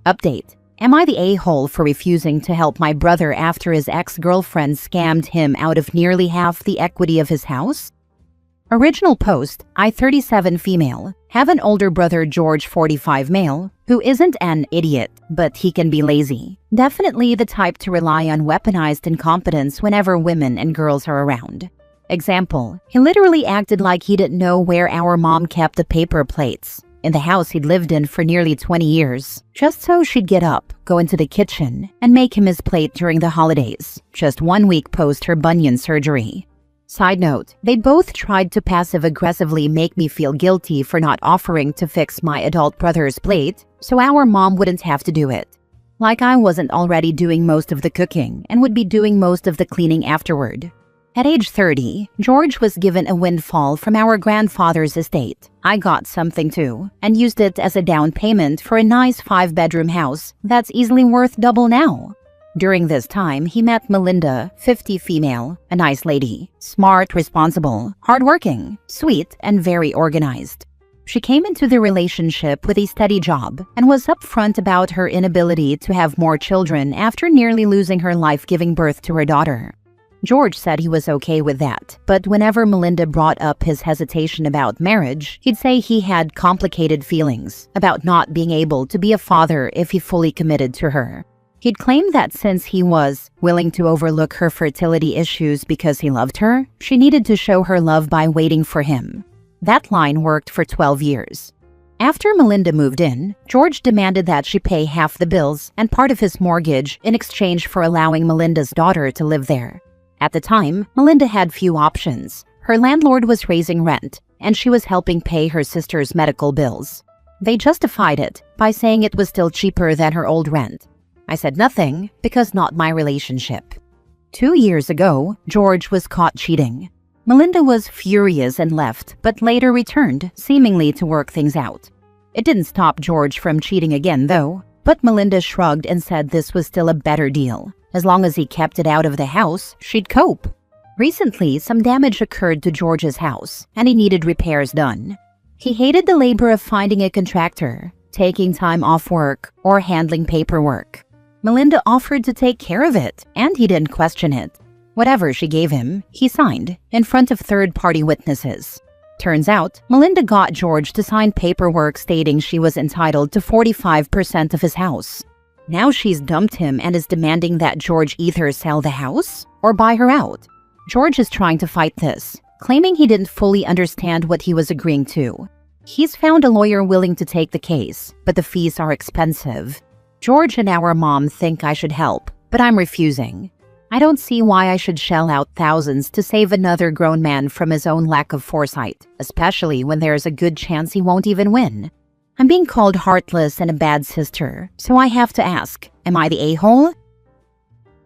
Update. Am I the a-hole for refusing to help my brother after his ex-girlfriend scammed him out of nearly half the equity of his house? Original post, I 37 female, have an older brother George 45 male, who isn't an idiot, but he can be lazy. Definitely the type to rely on weaponized incompetence whenever women and girls are around. Example, he literally acted like he didn't know where our mom kept the paper plates in the house he'd lived in for nearly 20 years, just so she'd get up, go into the kitchen, and make him his plate during the holidays, just 1 week post her bunion surgery. Side note, they both tried to passive-aggressively make me feel guilty for not offering to fix my adult brother's plate, so our mom wouldn't have to do it. Like I wasn't already doing most of the cooking and would be doing most of the cleaning afterward. At age 30, George was given a windfall from our grandfather's estate. I got something too, and used it as a down payment for a nice 5-bedroom house that's easily worth double now. During this time, he met Melinda, 50 female, a nice lady, smart, responsible, hardworking, sweet, and very organized. She came into the relationship with a steady job and was upfront about her inability to have more children after nearly losing her life giving birth to her daughter. George said he was okay with that, but whenever Melinda brought up his hesitation about marriage, he'd say he had complicated feelings about not being able to be a father if he fully committed to her. He'd claimed that since he was willing to overlook her fertility issues because he loved her, she needed to show her love by waiting for him. That line worked for 12 years. After Melinda moved in, George demanded that she pay half the bills and part of his mortgage in exchange for allowing Melinda's daughter to live there. At the time, Melinda had few options. Her landlord was raising rent, and she was helping pay her sister's medical bills. They justified it by saying it was still cheaper than her old rent. I said nothing because not my relationship. 2 years ago, George was caught cheating. Melinda was furious and left, but later returned, seemingly to work things out. It didn't stop George from cheating again, though, but Melinda shrugged and said this was still a better deal. As long as he kept it out of the house, she'd cope. Recently, some damage occurred to George's house, and he needed repairs done. He hated the labor of finding a contractor, taking time off work, or handling paperwork. Melinda offered to take care of it, and he didn't question it. Whatever she gave him, he signed, in front of third-party witnesses. Turns out, Melinda got George to sign paperwork stating she was entitled to 45% of his house. Now she's dumped him and is demanding that George either sell the house or buy her out. George is trying to fight this, claiming he didn't fully understand what he was agreeing to. He's found a lawyer willing to take the case, but the fees are expensive. George and our mom think I should help, but I'm refusing. I don't see why I should shell out thousands to save another grown man from his own lack of foresight, especially when there's a good chance he won't even win. I'm being called heartless and a bad sister, so I have to ask, am I the a-hole?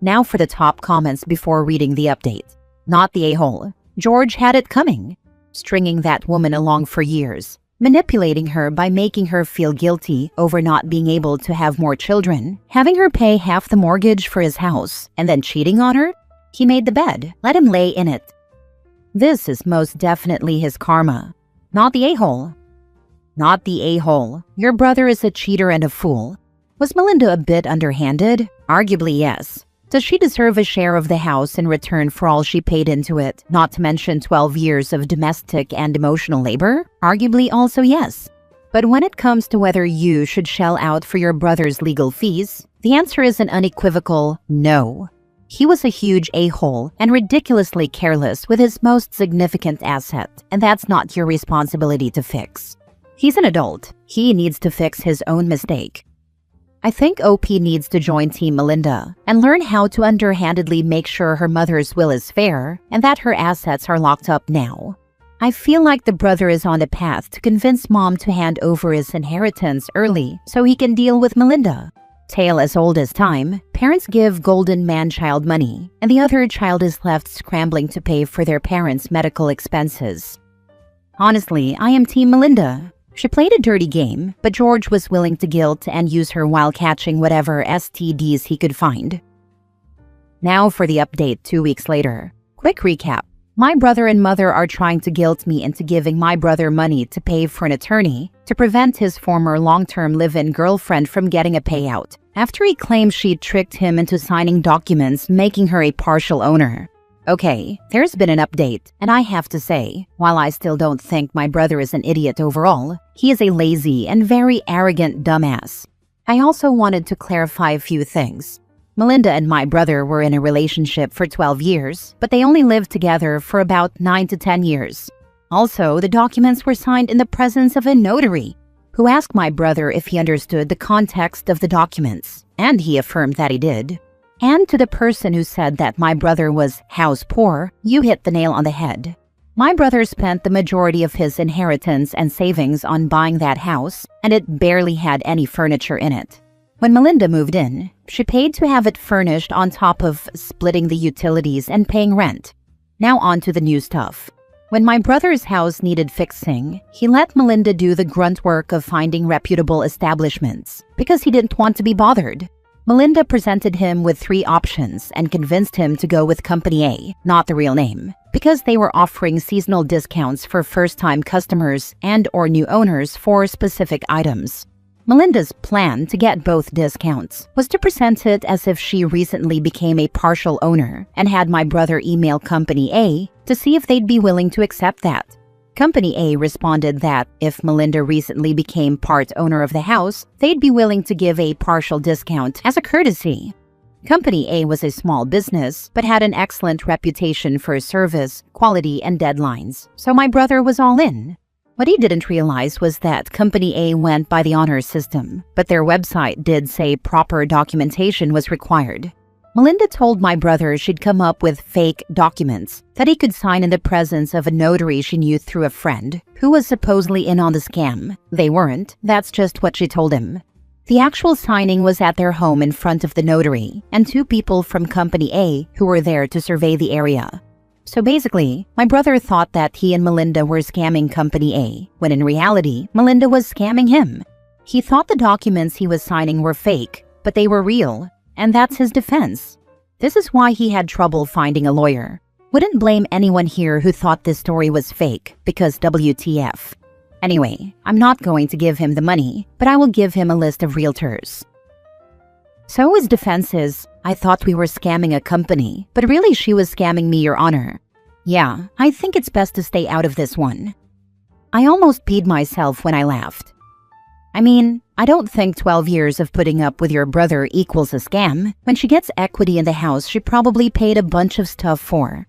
Now for the top comments before reading the update. Not the a-hole. George had it coming. Stringing that woman along for years. Manipulating her by making her feel guilty over not being able to have more children. Having her pay half the mortgage for his house, and then cheating on her? He made the bed. Let him lay in it. This is most definitely his karma. Not the a-hole. Not the a-hole. Your brother is a cheater and a fool. Was Melinda a bit underhanded? Arguably, yes. Does she deserve a share of the house in return for all she paid into it, not to mention 12 years of domestic and emotional labor? Arguably also yes. But when it comes to whether you should shell out for your brother's legal fees, the answer is an unequivocal no. He was a huge a-hole and ridiculously careless with his most significant asset, and that's not your responsibility to fix. He's an adult. He needs to fix his own mistake. I think OP needs to join Team Melinda and learn how to underhandedly make sure her mother's will is fair and that her assets are locked up now. I feel like the brother is on a path to convince mom to hand over his inheritance early so he can deal with Melinda. Tale as old as time, parents give golden man-child money, and the other child is left scrambling to pay for their parents' medical expenses. Honestly, I am Team Melinda. She played a dirty game, but George was willing to guilt and use her while catching whatever STDs he could find. Now for the update 2 weeks later. Quick recap. My brother and mother are trying to guilt me into giving my brother money to pay for an attorney to prevent his former long-term live-in girlfriend from getting a payout, after he claimed she tricked him into signing documents making her a partial owner. Okay, there's been an update, and I have to say, while I still don't think my brother is an idiot overall, he is a lazy and very arrogant dumbass. I also wanted to clarify a few things. Melinda and my brother were in a relationship for 12 years, but they only lived together for about 9 to 10 years. Also, the documents were signed in the presence of a notary, who asked my brother if he understood the context of the documents, and he affirmed that he did. And to the person who said that my brother was house poor, you hit the nail on the head. My brother spent the majority of his inheritance and savings on buying that house, and it barely had any furniture in it. When Melinda moved in, she paid to have it furnished on top of splitting the utilities and paying rent. Now on to the new stuff. When my brother's house needed fixing, he let Melinda do the grunt work of finding reputable establishments because he didn't want to be bothered. Melinda presented him with 3 options and convinced him to go with Company A, not the real name, because they were offering seasonal discounts for first-time customers and/or new owners for specific items. Melinda's plan to get both discounts was to present it as if she recently became a partial owner and had my brother email Company A to see if they'd be willing to accept that. Company A responded that if Melinda recently became part owner of the house, they'd be willing to give a partial discount as a courtesy. Company A was a small business but had an excellent reputation for service, quality, and deadlines, so my brother was all in. What he didn't realize was that Company A went by the honor system, but their website did say proper documentation was required. Melinda told my brother she'd come up with fake documents that he could sign in the presence of a notary she knew through a friend who was supposedly in on the scam. They weren't, that's just what she told him. The actual signing was at their home in front of the notary and 2 people from Company A who were there to survey the area. So basically, my brother thought that he and Melinda were scamming Company A, when in reality, Melinda was scamming him. He thought the documents he was signing were fake, but they were real, and that's his defense. This is why he had trouble finding a lawyer. Wouldn't blame anyone here who thought this story was fake, because WTF. Anyway, I'm not going to give him the money, but I will give him a list of realtors. So his defense is, I thought we were scamming a company, but really she was scamming me, Your Honor. Yeah, I think it's best to stay out of this one. I almost peed myself when I laughed. I mean, I don't think 12 years of putting up with your brother equals a scam. When she gets equity in the house, she probably paid a bunch of stuff for.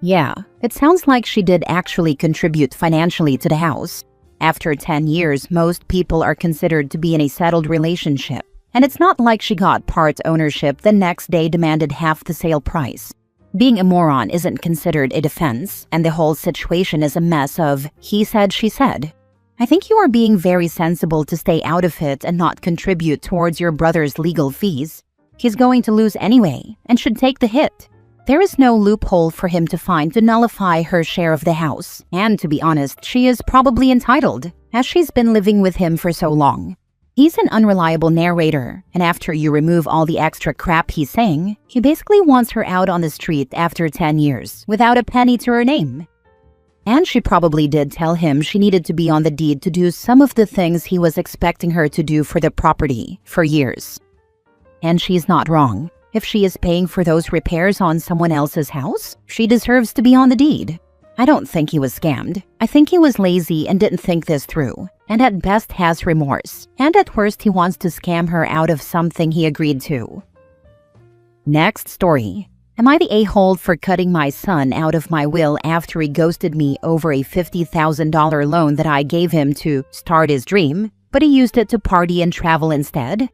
Yeah, it sounds like she did actually contribute financially to the house. After 10 years, most people are considered to be in a settled relationship. And it's not like she got part ownership the next day demanded half the sale price. Being a moron isn't considered a defense, and the whole situation is a mess of he said, she said. I think you are being very sensible to stay out of it and not contribute towards your brother's legal fees. He's going to lose anyway, and should take the hit. There is no loophole for him to find to nullify her share of the house, and to be honest, she is probably entitled, as she's been living with him for so long. He's an unreliable narrator, and after you remove all the extra crap he's saying, he basically wants her out on the street after 10 years, without a penny to her name. And she probably did tell him she needed to be on the deed to do some of the things he was expecting her to do for the property for years. And she's not wrong. If she is paying for those repairs on someone else's house, she deserves to be on the deed. I don't think he was scammed. I think he was lazy and didn't think this through, and at best has remorse, and at worst he wants to scam her out of something he agreed to. Next story. Am I the a-hole for cutting my son out of my will after he ghosted me over a $50,000 loan that I gave him to start his dream, but he used it to party and travel instead?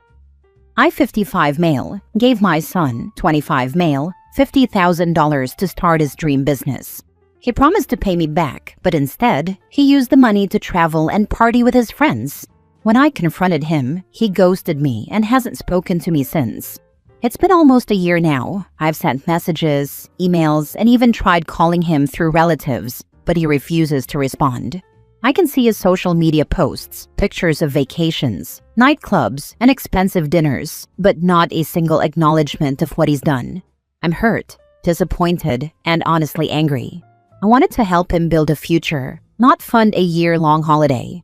I, 55 male, gave my son, 25 male, $50,000 to start his dream business. He promised to pay me back, but instead, he used the money to travel and party with his friends. When I confronted him, he ghosted me and hasn't spoken to me since. It's been almost a year now. I've sent messages, emails, and even tried calling him through relatives, but he refuses to respond. I can see his social media posts, pictures of vacations, nightclubs, and expensive dinners, but not a single acknowledgement of what he's done. I'm hurt. disappointed, and honestly angry. I wanted to help him build a future, not fund a year-long holiday.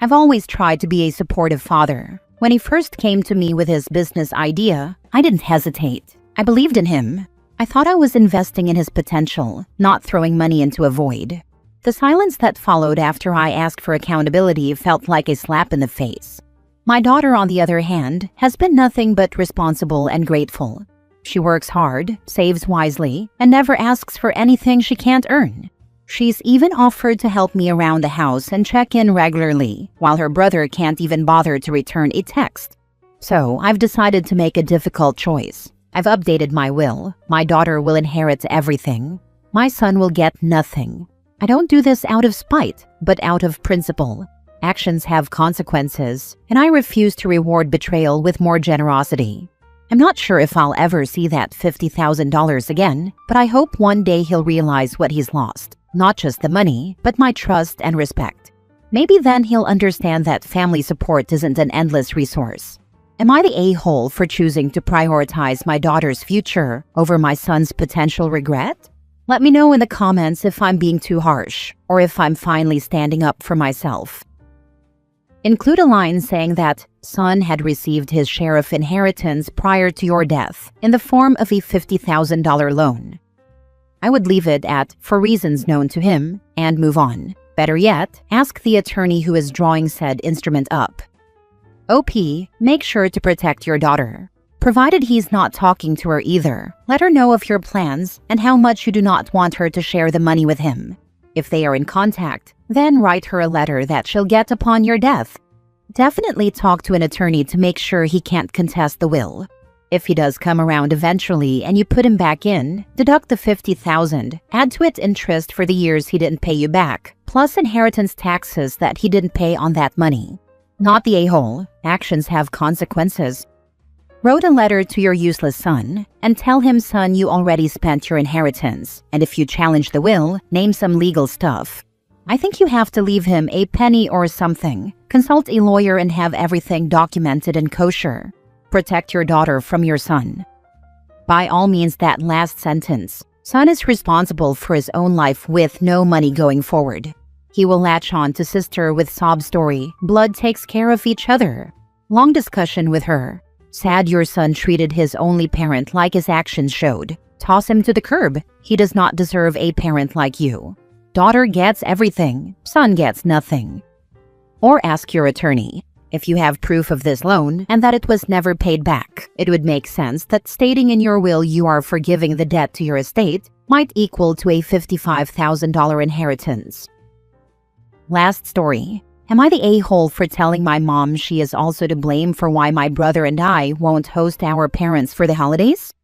I've always tried to be a supportive father. When he first came to me with his business idea, I didn't hesitate. I believed in him. I thought I was investing in his potential, not throwing money into a void. The silence that followed after I asked for accountability felt like a slap in the face. My daughter, on the other hand, has been nothing but responsible and grateful. She works hard, saves wisely, and never asks for anything she can't earn. She's even offered to help me around the house and check in regularly, while her brother can't even bother to return a text. So, I've decided to make a difficult choice. I've updated my will. My daughter will inherit everything. My son will get nothing. I don't do this out of spite, but out of principle. Actions have consequences, and I refuse to reward betrayal with more generosity. I'm not sure if I'll ever see that $50,000 again, but I hope one day he'll realize what he's lost. Not just the money, but my trust and respect. Maybe then he'll understand that family support isn't an endless resource. Am I the a-hole for choosing to prioritize my daughter's future over my son's potential regret? Let me know in the comments if I'm being too harsh, or if I'm finally standing up for myself. Include a line saying that son had received his share of inheritance prior to your death in the form of a $50,000 loan. I would leave it at "for reasons known to him" and move on. Better yet, ask the attorney who is drawing said instrument up. OP, make sure to protect your daughter. Provided he's not talking to her either, let her know of your plans and how much you do not want her to share the money with him. If they are in contact, then write her a letter that she'll get upon your death. Definitely talk to an attorney to make sure he can't contest the will. If he does come around eventually and you put him back in, deduct the $50,000, add to it interest for the years he didn't pay you back, plus inheritance taxes that he didn't pay on that money. Not the a-hole. Actions have consequences. Wrote a letter to your useless son and tell him, son, you already spent your inheritance, and if you challenge the will, name some legal stuff. I think you have to leave him a penny or something. Consult a lawyer and have everything documented and kosher. Protect your daughter from your son. By all means, that last sentence. Son is responsible for his own life with no money going forward. He will latch on to sister with sob story. Blood takes care of each other. Long discussion with her. Sad your son treated his only parent like his actions showed. Toss him to the curb. He does not deserve a parent like you. Daughter gets everything. Son gets nothing. Or ask your attorney. If you have proof of this loan and that it was never paid back, it would make sense that stating in your will you are forgiving the debt to your estate might equal to a $55,000 inheritance. Last story. Am I the a-hole for telling my mom she is also to blame for why my brother and I won't host our parents for the holidays?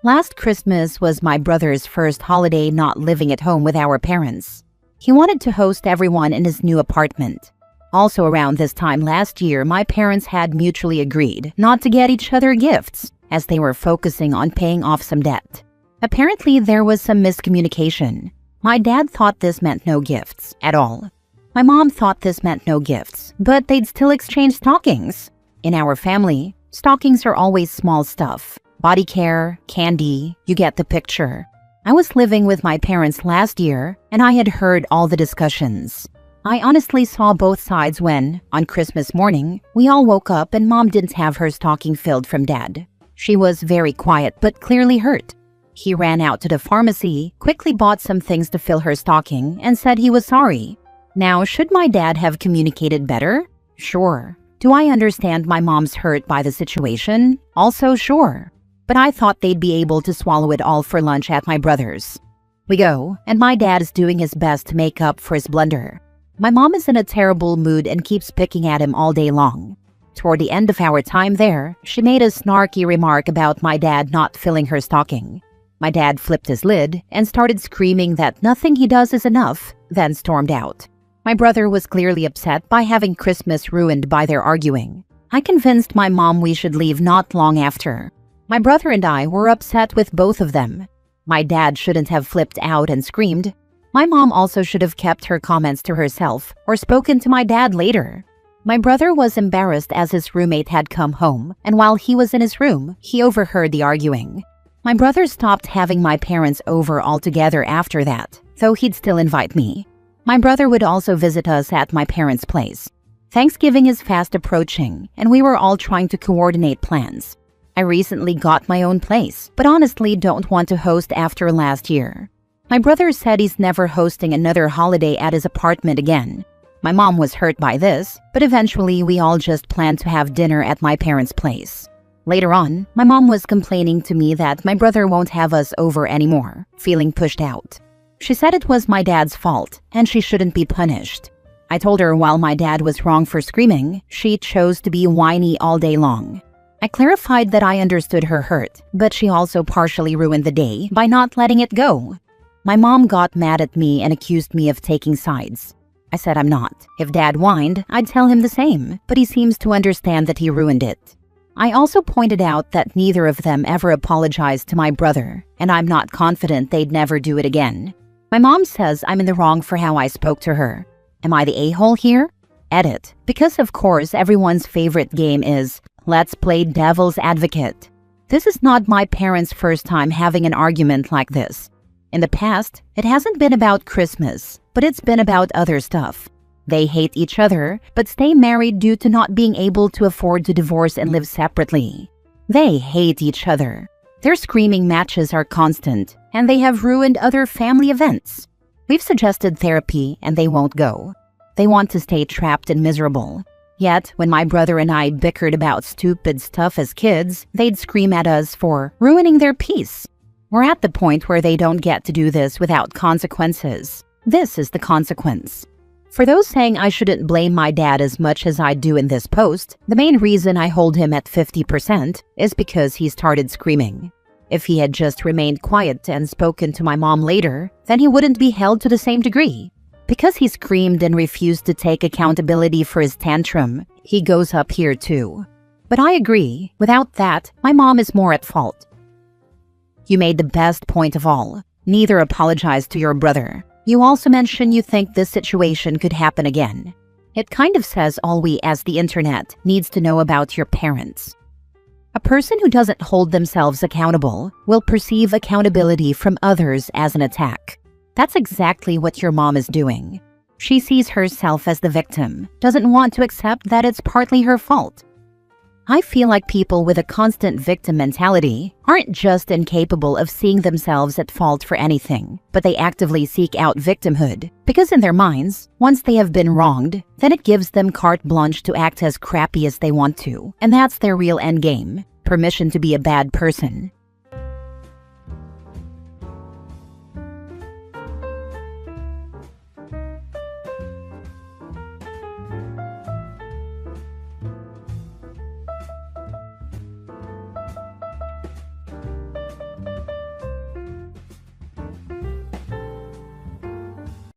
Last Christmas was my brother's first holiday not living at home with our parents. He wanted to host everyone in his new apartment. Also around this time last year, my parents had mutually agreed not to get each other gifts, as they were focusing on paying off some debt. Apparently, there was some miscommunication. My dad thought this meant no gifts at all. My mom thought this meant no gifts, but they'd still exchange stockings. In our family, stockings are always small stuff. Body care, candy, you get the picture. I was living with my parents last year, and I had heard all the discussions. I honestly saw both sides when, on Christmas morning, we all woke up and mom didn't have her stocking filled from dad. She was very quiet but clearly hurt. He ran out to the pharmacy, quickly bought some things to fill her stocking, and said he was sorry. Now, should my dad have communicated better? Sure. Do I understand my mom's hurt by the situation? Also sure. But I thought they'd be able to swallow it all for lunch at my brother's. We go, and my dad is doing his best to make up for his blunder. My mom is in a terrible mood and keeps picking at him all day long. Toward the end of our time there, she made a snarky remark about my dad not filling her stocking. My dad flipped his lid and started screaming that nothing he does is enough, then stormed out. My brother was clearly upset by having Christmas ruined by their arguing. I convinced my mom we should leave not long after. My brother and I were upset with both of them. My dad shouldn't have flipped out and screamed. My mom also should have kept her comments to herself or spoken to my dad later. My brother was embarrassed as his roommate had come home, and while he was in his room, he overheard the arguing. My brother stopped having my parents over altogether after that, though he'd still invite me. My brother would also visit us at my parents' place. Thanksgiving is fast approaching, and we were all trying to coordinate plans. I recently got my own place, but honestly don't want to host after last year. My brother said he's never hosting another holiday at his apartment again. My mom was hurt by this, but eventually we all just planned to have dinner at my parents' place. Later on, my mom was complaining to me that my brother won't have us over anymore, feeling pushed out. She said it was my dad's fault, and she shouldn't be punished. I told her while my dad was wrong for screaming, she chose to be whiny all day long. I clarified that I understood her hurt, but she also partially ruined the day by not letting it go. My mom got mad at me and accused me of taking sides. I said I'm not. If Dad whined, I'd tell him the same, but he seems to understand that he ruined it. I also pointed out that neither of them ever apologized to my brother, and I'm not confident they'd never do it again. My mom says I'm in the wrong for how I spoke to her. Am I the a-hole here? Edit. Because of course everyone's favorite game is, let's play devil's advocate. This is not my parents' first time having an argument like this. In the past, it hasn't been about Christmas, but it's been about other stuff. They hate each other, but stay married due to not being able to afford to divorce and live separately. They hate each other. Their screaming matches are constant, and they have ruined other family events. We've suggested therapy, and they won't go. They want to stay trapped and miserable. Yet, when my brother and I bickered about stupid stuff as kids, they'd scream at us for ruining their peace. We're at the point where they don't get to do this without consequences. This is the consequence. For those saying I shouldn't blame my dad as much as I do in this post, the main reason I hold him at 50% is because he started screaming. If he had just remained quiet and spoken to my mom later, then he wouldn't be held to the same degree. Because he screamed and refused to take accountability for his tantrum, he goes up here too. But I agree, without that, my mom is more at fault. You made the best point of all. Neither apologized to your brother. You also mention you think this situation could happen again. It kind of says all we as the internet needs to know about your parents. A person who doesn't hold themselves accountable will perceive accountability from others as an attack. That's exactly what your mom is doing. She sees herself as the victim, doesn't want to accept that it's partly her fault. I feel like people with a constant victim mentality aren't just incapable of seeing themselves at fault for anything, but they actively seek out victimhood. Because in their minds, once they have been wronged, then it gives them carte blanche to act as crappy as they want to. And that's their real endgame, permission to be a bad person.